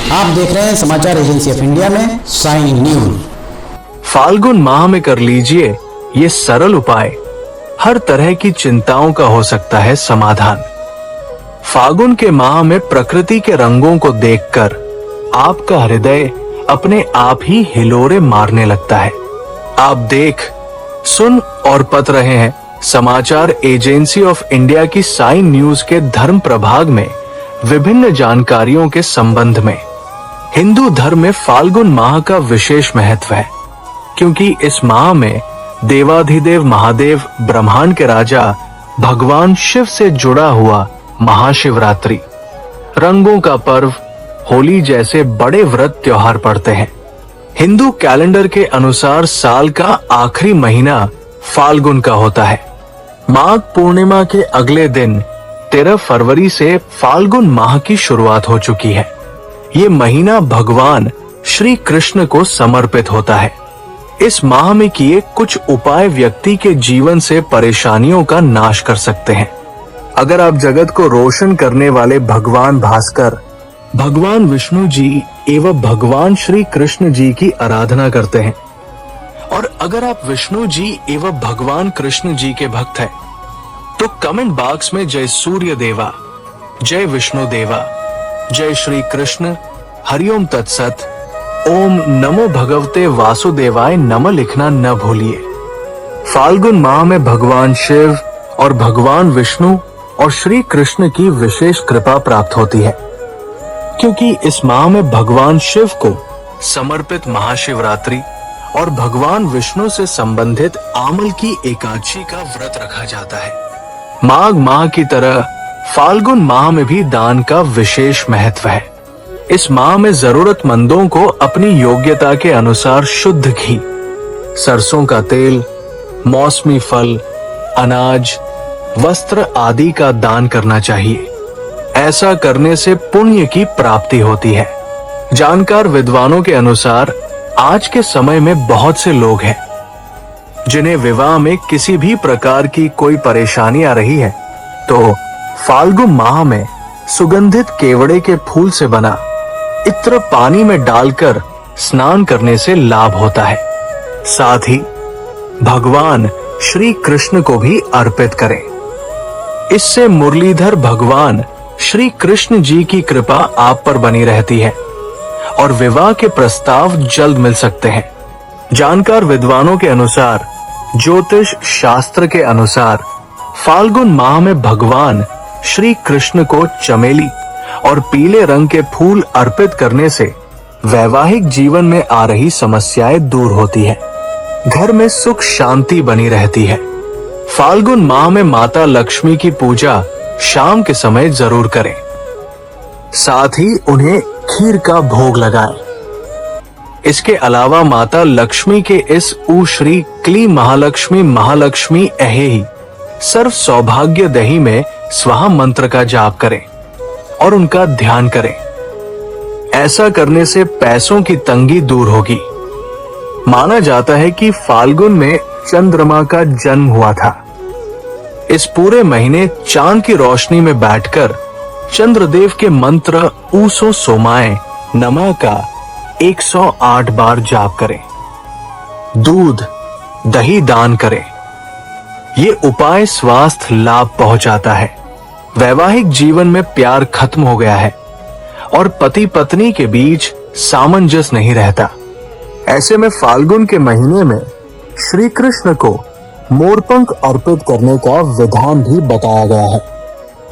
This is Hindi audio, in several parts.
आप देख रहे हैं समाचार एजेंसी ऑफ इंडिया में साइन न्यूज। फाल्गुन माह में कर लीजिए ये सरल उपाय, हर तरह की चिंताओं का हो सकता है समाधान। फाल्गुन के माह में प्रकृति के रंगों को देखकर आपका हृदय अपने आप ही हिलोरे मारने लगता है। आप देख, सुन और पढ़ रहे हैं समाचार एजेंसी ऑफ इंडिया की साइन न्यूज के धर्म प्रभाग में विभिन्न जानकारियों के संबंध में। हिंदू धर्म में फाल्गुन माह का विशेष महत्व है, क्योंकि इस माह में देवाधिदेव महादेव ब्रह्मांड के राजा भगवान शिव से जुड़ा हुआ महाशिवरात्रि, रंगों का पर्व होली जैसे बड़े व्रत त्योहार पड़ते हैं। हिंदू कैलेंडर के अनुसार साल का आखिरी महीना फाल्गुन का होता है। माघ पूर्णिमा के अगले दिन 13 फरवरी से फाल्गुन माह की शुरुआत हो चुकी है। ये महीना भगवान श्री कृष्ण को समर्पित होता है। इस माह में किए कुछ उपाय व्यक्ति के जीवन से परेशानियों का नाश कर सकते हैं। अगर आप जगत को रोशन करने वाले भगवान भास्कर, भगवान विष्णु जी एवं भगवान श्री कृष्ण जी की आराधना करते हैं, और अगर आप विष्णु जी एवं भगवान कृष्ण जी के भक्त हैं, तो कमेंट बॉक्स में जय सूर्य देवा, जय विष्णु देवा, जय श्री कृष्ण, हरिओम तत्सत, ओम नमो भगवते वासुदेवाय नमः लिखना न भूलिए। फाल्गुन माह में भगवान शिव और भगवान विष्णु और श्री कृष्ण की विशेष कृपा प्राप्त होती है, क्योंकि इस माह में भगवान शिव को समर्पित महाशिवरात्रि और भगवान विष्णु से संबंधित आमल की एकादशी का व्रत रखा जाता है। माघ माह की तरह फाल्गुन माह में भी दान का विशेष महत्व है। इस माह में जरूरतमंदों को अपनी योग्यता के अनुसार शुद्ध घी, सरसों का तेल, मौसमी फल, अनाज, वस्त्र आदि का दान करना चाहिए। ऐसा करने से पुण्य की प्राप्ति होती है। जानकार विद्वानों के अनुसार आज के समय में बहुत से लोग हैं जिन्हें विवाह में किसी भी प्रकार की कोई परेशानी आ रही है, तो फाल्गुन माह में सुगंधित केवड़े के फूल से बना इत्र पानी में डालकर स्नान करने से लाभ होता है। साथ ही भगवान श्री कृष्ण को भी अर्पित करें। इससे मुरलीधर भगवान श्री कृष्ण जी की कृपा आप पर बनी रहती है और विवाह के प्रस्ताव जल्द मिल सकते हैं। जानकार विद्वानों के अनुसार, ज्योतिष शास्त्र के अनुसार फाल्गुन माह में भगवान श्री कृष्ण को चमेली और पीले रंग के फूल अर्पित करने से वैवाहिक जीवन में आ रही समस्याएं दूर होती है, घर में सुख शांति बनी रहती है। फाल्गुन माह में माता लक्ष्मी की पूजा शाम के समय जरूर करें। साथ ही उन्हें खीर का भोग लगाएं। इसके अलावा माता लक्ष्मी के इस ऊ श्री क्ली महालक्ष्मी महालक्ष्मी अहेहि सर्व सौभाग्य दही में स्वाहा मंत्र का जाप करें और उनका ध्यान करें। ऐसा करने से पैसों की तंगी दूर होगी। माना जाता है कि फाल्गुन में चंद्रमा का जन्म हुआ था। इस पूरे महीने चांद की रोशनी में बैठकर चंद्रदेव के मंत्र ऊसो सोमाए नमा का 108 बार जाप करें। दूध, दही दान करें। ये उपाय स्वास्थ्य लाभ पहुंचाता है। वैवाहिक जीवन में प्यार खत्म हो गया है और पति पत्नी के बीच सामंजस्य नहीं रहता। ऐसे में फाल्गुन के महीने में श्री कृष्ण को मोरपंख अर्पित करने का विधान भी बताया गया है।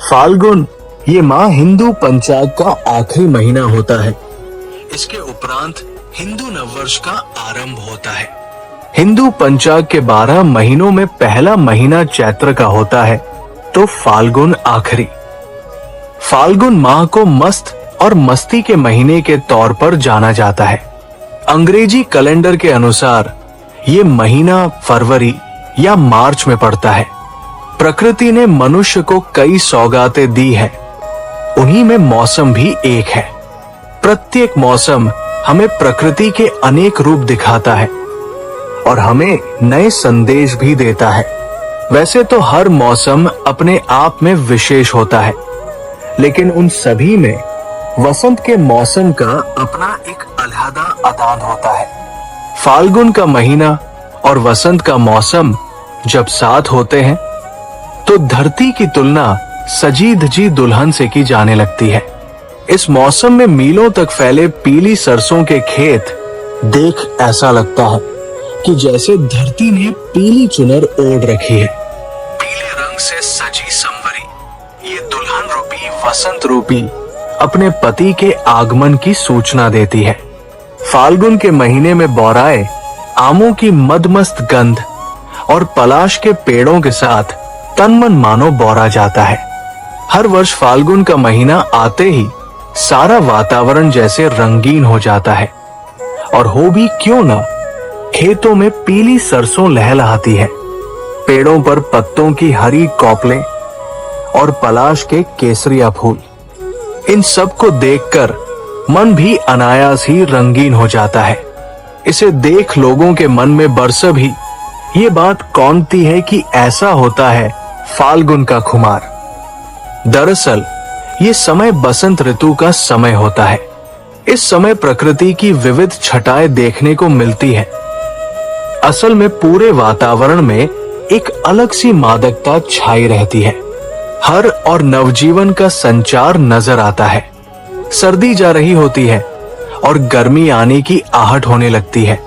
फाल्गुन ये माह हिंदू पंचांग का आखिरी महीना होता है। इसके उपरांत हिंदू नववर्ष का आरंभ होता है। हिंदू पंचांग के 12 महीनों में पहला महीना चैत्र का होता है, तो फाल्गुन आखिरी। फाल्गुन माह को मस्त और मस्ती के महीने के तौर पर जाना जाता है। अंग्रेजी कैलेंडर के अनुसार ये महीना फरवरी या मार्च में पड़ता है। प्रकृति ने मनुष्य को कई सौगातें दी है, उन्हीं में मौसम भी एक है। प्रत्येक मौसम हमें प्रकृति के अनेक रूप दिखाता है और हमें नए संदेश भी देता है। वैसे तो हर मौसम अपने आप में विशेष होता है, लेकिन उन सभी में वसंत के मौसम का अपना एक अलहदा अदान होता है। फाल्गुन का महीना और वसंत का मौसम जब साथ होते हैं तो धरती की तुलना सजी धजी दुल्हन से की जाने लगती है। इस मौसम में मीलों तक फैले पीली सरसों के खेत देख ऐसा लगता है कि जैसे धरती ने पीली चुनर ओढ़ रखी है। पीले रंग से सजी संवरी ये दुल्हन रूपी वसंत रूपी अपने पति के आगमन की सूचना देती है। फाल्गुन के महीने में बौराए आमों की मदमस्त गंध और पलाश के पेड़ों के साथ तन मन मानो बौरा जाता है। हर वर्ष फाल्गुन का महीना आते ही सारा वातावरण जैसे रंगीन हो जाता है। और हो भी क्यों ना, खेतों में पीली सरसों लहलहाती है, पेड़ों पर पत्तों की हरी कौपलें और पलाश के केसरिया फूल। इन सब को देखकर मन भी अनायास ही रंगीन हो जाता है। इसे देख लोगों के मन में बरसों भी ये बात कौंधती है कि ऐसा होता है फाल्गुन का खुमार। दरअसल ये समय बसंत ऋतु का समय होता है। इस समय प्रकृति की विविध छटाएं देखने को मिलती है। असल में पूरे वातावरण में एक अलग सी मादकता छाई रहती है। हर और नवजीवन का संचार नजर आता है। सर्दी जा रही होती है और गर्मी आने की आहट होने लगती है।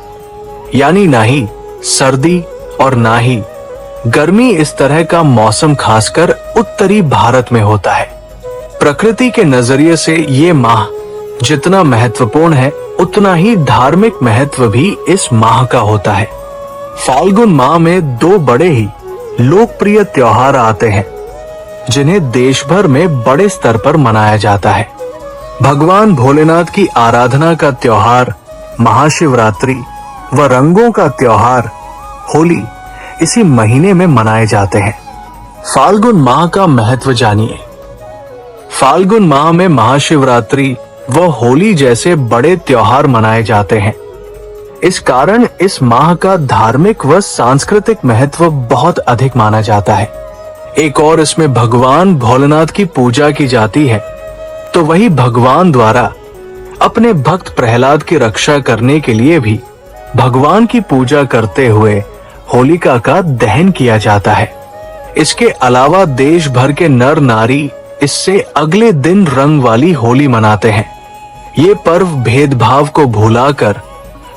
यानी ना ही सर्दी और ना ही गर्मी इस तरह का मौसम खासकर उत्तरी भारत में होता है। प्रकृति के नजरिए से ये माह जितना महत्वपूर्ण है उतना ही धार्मिक महत्व भी इस माह का होता है। फाल्गुन माह में दो बड़े ही लोकप्रिय त्योहार आते हैं जिन्हें देश भर में बड़े स्तर पर मनाया जाता है। भगवान भोलेनाथ की आराधना का त्योहार महाशिवरात्रि व रंगों का त्योहार होली इसी महीने में मनाए जाते हैं। फाल्गुन माह का महत्व जानिए। फाल्गुन माह में महाशिवरात्रि व होली जैसे बड़े त्योहार मनाए जाते हैं। इस कारण इस माह का धार्मिक व सांस्कृतिक महत्व बहुत अधिक माना जाता है। एक और इसमें भगवान भोलेनाथ की पूजा की जाती है, तो वही भगवान द्वारा अपने भक्त प्रहलाद की रक्षा करने के लिए भी भगवान की पूजा करते हुए होलिका का दहन किया जाता है। इसके अलावा देश भर के नर नारी इससे अगले दिन रंग वाली होली मनाते हैं। ये पर्व भेदभाव को भुलाकर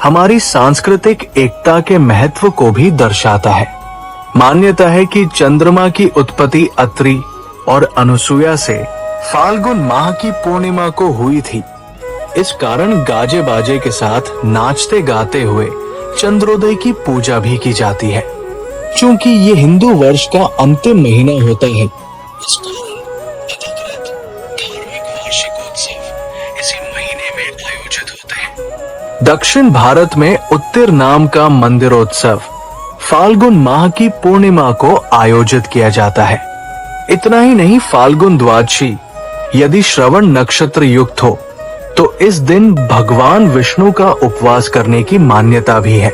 हमारी सांस्कृतिक एकता के महत्व को भी दर्शाता है। मान्यता है कि चंद्रमा की उत्पत्ति अत्रि और अनुसुया से फाल्गुन माह की पूर्णिमा को हुई थी। इस कारण गाजे बाजे के साथ नाचते गाते हुए चंद्रोदय की पूजा भी की जाती है। चूंकि ये हिंदू वर्ष का अंतिम महीना होता है, इस कारण अधिकृत धार्मिक वार्षिकोत्सव इसी महीने में आयोजित होते हैं। दक्षिण भारत में उत्तिर नाम का मंदिरोत्सव फाल्गुन माह की पूर्णिमा को आयोजित किया जाता है। इतना ही नहीं, फाल्गुन द्वादशी यदि श्रवण नक्षत्र युक्त हो तो इस दिन भगवान विष्णु का उपवास करने की मान्यता भी है।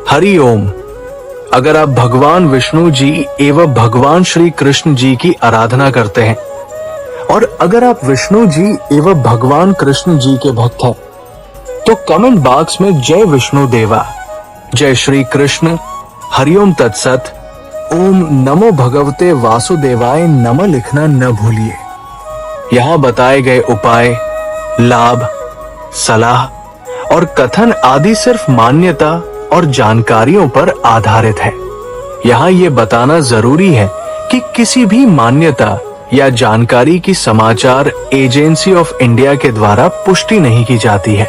हरि ओम। अगर आप भगवान विष्णु जी एवं भगवान श्री कृष्ण जी की आराधना करते हैं और अगर आप विष्णु जी एवं भगवान कृष्ण जी के भक्त हैं तो कमेंट बॉक्स में जय विष्णु देवा, जय श्री कृष्ण, हरिओम तत्सत, ओम नमो भगवते वासुदेवाय नमः लिखना न भूलिए। यहाँ बताए गए उपाय, लाभ, सलाह और कथन आदि सिर्फ मान्यता और जानकारियों पर आधारित है। यहाँ ये बताना जरूरी है कि किसी भी मान्यता या जानकारी की समाचार एजेंसी ऑफ इंडिया के द्वारा पुष्टि नहीं की जाती है।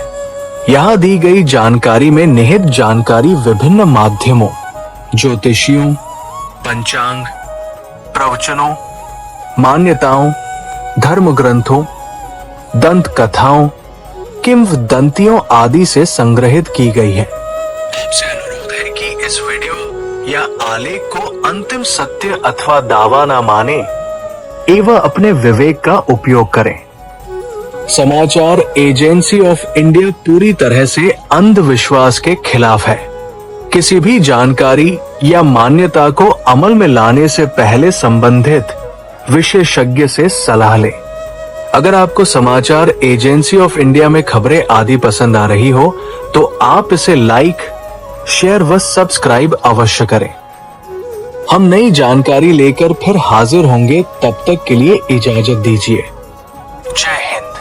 यहाँ दी गई जानकारी में निहित जानकारी विभिन्न माध्यमों, ज्योतिषियों, पंचांग, प्रवचनों, मान्यताओं, धर्म ग्रंथों, दंत कथाओं, किंवदंतियों आदि से संग्रहित की गई है। आपसे अनुरोध है कि इस वीडियो या आलेख को अंतिम सत्य अथवा दावा न माने एवं अपने विवेक का उपयोग करें। समाचार एजेंसी ऑफ इंडिया पूरी तरह से अंधविश्वास के खिलाफ है। किसी भी जानकारी या मान्यता को अमल में लाने से पहले संबंधित विशेषज्ञ से सलाह लें। अगर आपको समाचार एजेंसी ऑफ इंडिया में खबरें आदि पसंद आ रही हो तो आप इसे लाइक, शेयर व सब्सक्राइब अवश्य करें। हम नई जानकारी लेकर फिर हाजिर होंगे, तब तक के लिए इजाजत दीजिए। जय हिंद।